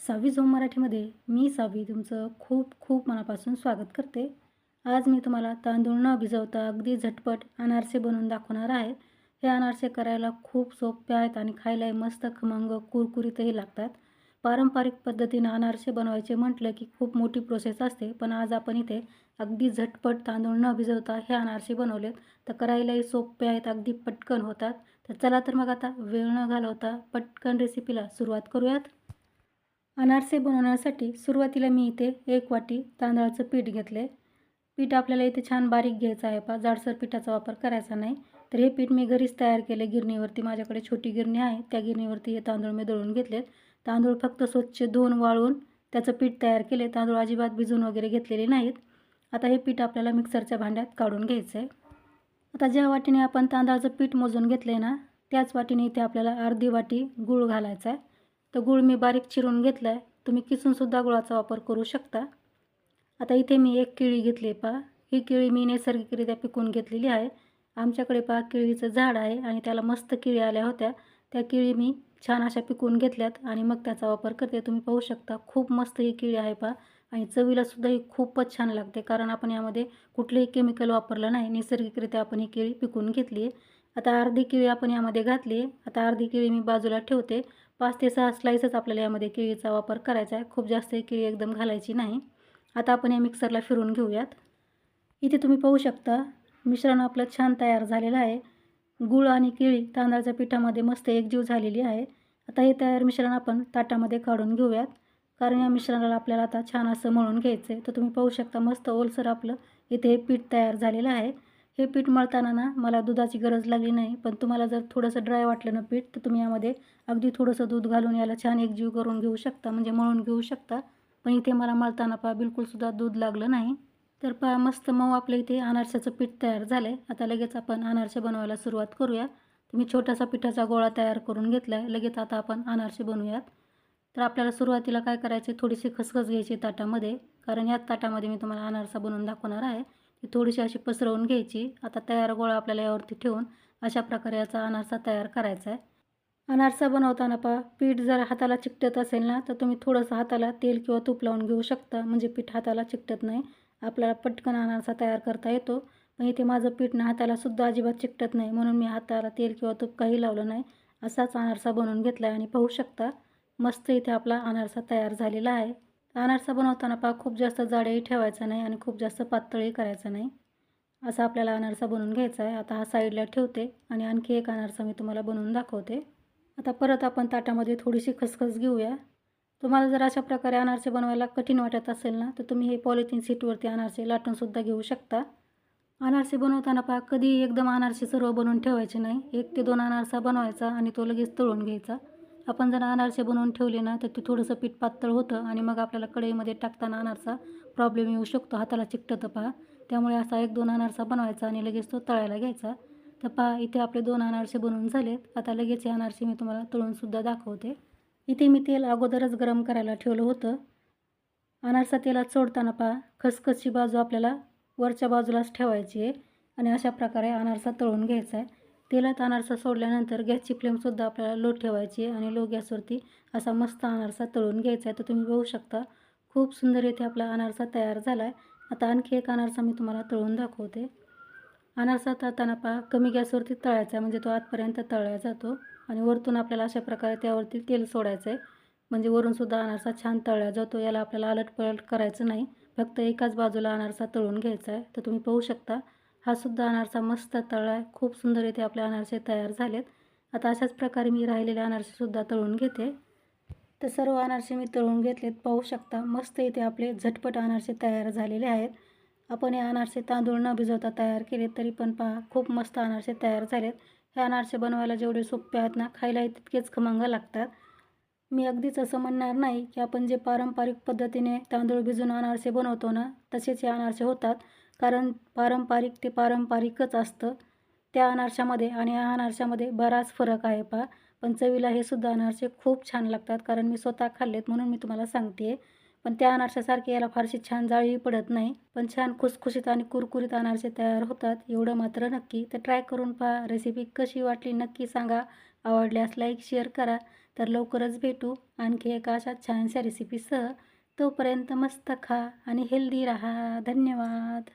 सावी zone मराठीमध्ये मी सावी तुमचं खूप खूप मनापासून स्वागत करते. आज मी तुम्हाला तांदूळ न भिजवता अगदी झटपट अनारसे बनवून दाखवणार आहे. हे अनारसे करायला खूप सोपे आहेत आणि खायलाही मस्त खमंग कुरकुरीतही लागतात. पारंपरिक पद्धतीनं अनारसे बनवायचे म्हटलं की खूप मोठी प्रोसेस असते, पण आज आपण इथे अगदी झटपट तांदूळ न भिजवता हे अनारसे बनवलेत. तर करायलाही सोपे आहेत, अगदी पटकन होतात. तर चला तर मग आता वेळ न घालवता पटकन रेसिपीला सुरुवात करूयात. अनारसे बनवण्यासाठी सुरुवातीला मी इथे 1 वाटी तांदळाचं पीठ घेतले. पीठ आपल्याला इथे छान बारीक घ्यायचं आहे पहा, जाडसर पिठाचा वापर करायचा नाही. तर हे पीठ मी घरीच तयार केले गिरणीवरती. माझ्याकडे छोटी गिरणी आहे, त्या गिरणीवरती हे तांदूळ मी दळून घेतलेत. तांदूळ फक्त स्वच्छ धुवून वाळवून त्याचं पीठ तयार केले. तांदूळ अजिबात भिजून वगैरे घेतलेले नाहीत. आता हे पीठ आपल्याला मिक्सरच्या भांड्यात काढून घ्यायचं आहे. आता ज्या वाटीने आपण तांदळाचं पीठ मोजून घेतलं आहे ना, त्याच वाटीने इथे आपल्याला अर्धी वाटी गूळ घालायचा आहे. तर गूळ मी बारीक चिरून घेतला आहे. तुम्ही किसूनसुद्धा गुळाचा वापर करू शकता. आता इथे मी एक केळी घेतली आहे पहा. ही केळी मी नैसर्गिकरित्या पिकवून घेतलेली आहे. आमच्याकडे पहा केळीचं झाड आहे आणि त्याला मस्त केळी आल्या होत्या. त्या केळी मी छान अशा पिकवून घेतल्यात आणि मग त्याचा वापर करते. तुम्ही पाहू शकता खूप मस्त ही केळी आहे पहा आणि चवीलासुद्धा ही खूपच छान लागते, कारण आपण यामध्ये कुठलेही केमिकल वापरलं नाही. नैसर्गिकरित्या आपण ही केळी पिकवून घेतली आहे. आता अर्धी केळी आपण यामध्ये घातली आहे. आता अर्धी केळी मी बाजूला ठेवते. 5 ते 6 स्लाईसच आपल्याला यामध्ये केळीचा वापर करायचा आहे. खूप जास्त केळी एकदम घालायची नाही. आता आपण या मिक्सरला फिरवून घेऊयात. इथे तुम्ही पाहू शकता मिश्रण आपलं छान तयार झालेलं आहे. गूळ आणि केळी तांदळाच्या पिठामध्ये मस्त एकजीव झालेली आहे. आता हे तयार मिश्रण आपण ताटामध्ये काढून घेऊयात, कारण या मिश्रणाला आपल्याला आता छान असं मळून घ्यायचं आहे. तर तुम्ही पाहू शकता मस्त ओलसर आपलं इथे हे पीठ तयार झालेलं आहे. हे पीठ मळताना ना मला दुधाची गरज लागली नाही, पण तुम्हाला जर थोडंसं ड्राय वाटलं ना पीठ, तर तुम्ही यामध्ये अगदी थोडंसं दूध घालून याला छान एकजीव करून घेऊ शकता, म्हणजे मळून घेऊ शकता. पण इथे मला मळताना पहा बिलकुलसुद्धा दूध लागलं नाही. तर पहा मस्त मऊ आपलं इथे अनारशाचं पीठ तयार झालं आहे. आता लगेच आपण अनारसे बनवायला सुरुवात करूया. तर मी छोटासा पिठाचा गोळा तयार करून घेतला आहे. लगेच आता आपण अनारसे बनवूयात. तर आपल्याला सुरुवातीला काय करायचे, थोडीशी खसखस घ्यायची ताटामध्ये, कारण याच ताटामध्ये मी तुम्हाला अनारसा बनवून दाखवणार आहे. ती थोडीशी अशी पसरवून घ्यायची. आता तयार गोळा आपल्याला यावरती ठेवून अशा प्रकारे याचा अनारसा तयार करायचा आहे. अनारसा बनवताना पहा पीठ जर हाताला चिकटत असेल ना, तर तुम्ही थोडंसं हाताला तेल किंवा तूप लावून घेऊ शकता, म्हणजे पीठ हाताला चिकटत नाही. आपल्याला पटकन अनारसा तयार करता येतो. पण इथे माझं पीठ ना हातालासुद्धा अजिबात चिकटत नाही, म्हणून मी हाताला तेल किंवा तूप काही लावलं नाही. असाच अनारसा बनवून घेतला आहे आणि पाहू शकता मस्त इथे आपला अनारसा तयार झालेला आहे. अनारसा बनवताना पहा खूप जास्त जाडही ठेवायचा नाही आणि खूप जास्त पातळही करायचं नाही. असा आपल्याला अनारसा बनवून घ्यायचा आहे. आता हा साईडला ठेवते आणि आणखी एक अनारसा मी तुम्हाला बनवून दाखवते. आता परत आपण ताटामध्ये थोडीशी खसखस घेऊया. तुम्हाला जर अशा प्रकारे अनारसे बनवायला कठीण वाटत असेल ना, तर तुम्ही हे पॉलिथिन शीटवरती अनारसे लाटूनसुद्धा घेऊ शकता. अनारसे बनवताना पहा कधी एकदम अनारसे सर्व बनवून ठेवायचे नाही. 1 ते 2 अनारसा बनवायचा आणि तो लगेच तळून घ्यायचा. आपण जर अनारसे बनवून ठेवले ना, तर ते थोडंसं पीठ पातळ होतं आणि मग आपल्याला कढईमध्ये टाकताना अनारसा प्रॉब्लेम येऊ शकतो. हाताला चिकटतं पहा. त्यामुळे असा 1-2 अनारसा बनवायचा आणि लगेच तो तळायला घ्यायचा. तर पहा इथे आपले 2 अनारसे बनवून झालेत. आता लगेच हे अनारसे मी तुम्हाला तळूनसुद्धा दाखवते. इथे मी तेल अगोदरच गरम करायला ठेवलं होतं. अनारसा तेलात सोडताना पहा खसखसची बाजू आपल्याला वरच्या बाजूलाच ठेवायची आहे आणि अशा प्रकारे अनारसा तळून घ्यायचा आहे. तेलात अनारसा सोडल्यानंतर गॅसची फ्लेमसुद्धा आपल्याला लो ठेवायची आहे आणि लो गॅसवरती असा मस्त अनारसा तळून घ्यायचा आहे. तर तुम्ही बघू शकता खूप सुंदर इथे आपला अनारसा तयार झाला आहे. आता आणखी एक अनारसा मी तुम्हाला तळून दाखवते. अनारसा तळताना पहा कमी गॅसवरती तळायचा आहे, म्हणजे तो आतपर्यंत तळला जातो आणि वरतून आपल्याला अशा प्रकारे त्यावरती तेल सोडायचं आहे, म्हणजे वरूनसुद्धा अनारसा छान तळला जातो. याला आपल्याला अलटपलट करायचं नाही, फक्त एकाच बाजूला अनारसा तळून घ्यायचा आहे. तर तुम्ही पाहू शकता हा सुद्धा अनारसा मस्त तळला आहे. खूप सुंदर इथे आपले अनारसे तयार झालेत. आता अशाच प्रकारे मी राहिलेले अनारसेसुद्धा तळून घेते. तर सर्व अनारसे मी तळून घेतलेत. पाहू शकता मस्त इथे आपले झटपट अनारसे तयार झालेले आहेत. आपण हे अनारसे तांदूळ न भिजवता तयार केले तरी पण पहा खूप मस्त अनारसे तयार झालेत. हे अनारसे बनवायला जेवढे सोपे आहेत ना, खायलाही तितकेच खमंग लागतात. मी अगदीच असं म्हणणार नाही की आपण जे पारंपरिक पद्धतीने तांदूळ भिजून अनारसे बनवतो ना, तसेच हे अनारसे होतात, कारण पारंपरिक ते पारंपरिकच असतं. त्या अनारशामध्ये आणि या अनारशामध्ये बराच फरक आहे पहा. पण चवीला हे सुद्धा अनारसे खूप छान लागतात, कारण मी स्वतः खाल्लेत म्हणून मी तुम्हाला सांगते. पण त्या अनारशासारखी याला फारशी छान जाळी पडत नाही, पण छान खुसखुशीत आणि कुरकुरीत अनारसे तयार होतात, एवढं मात्र नक्की. तर ट्राय करून पहा. रेसिपी कशी वाटली नक्की सांगा. आवडल्यास लाईक शेअर करा. तर लवकरच भेटू आणखी एका अशा छानशा रेसिपीसह. तोपर्यंत मस्त खा आणि हेल्दी राहा. धन्यवाद.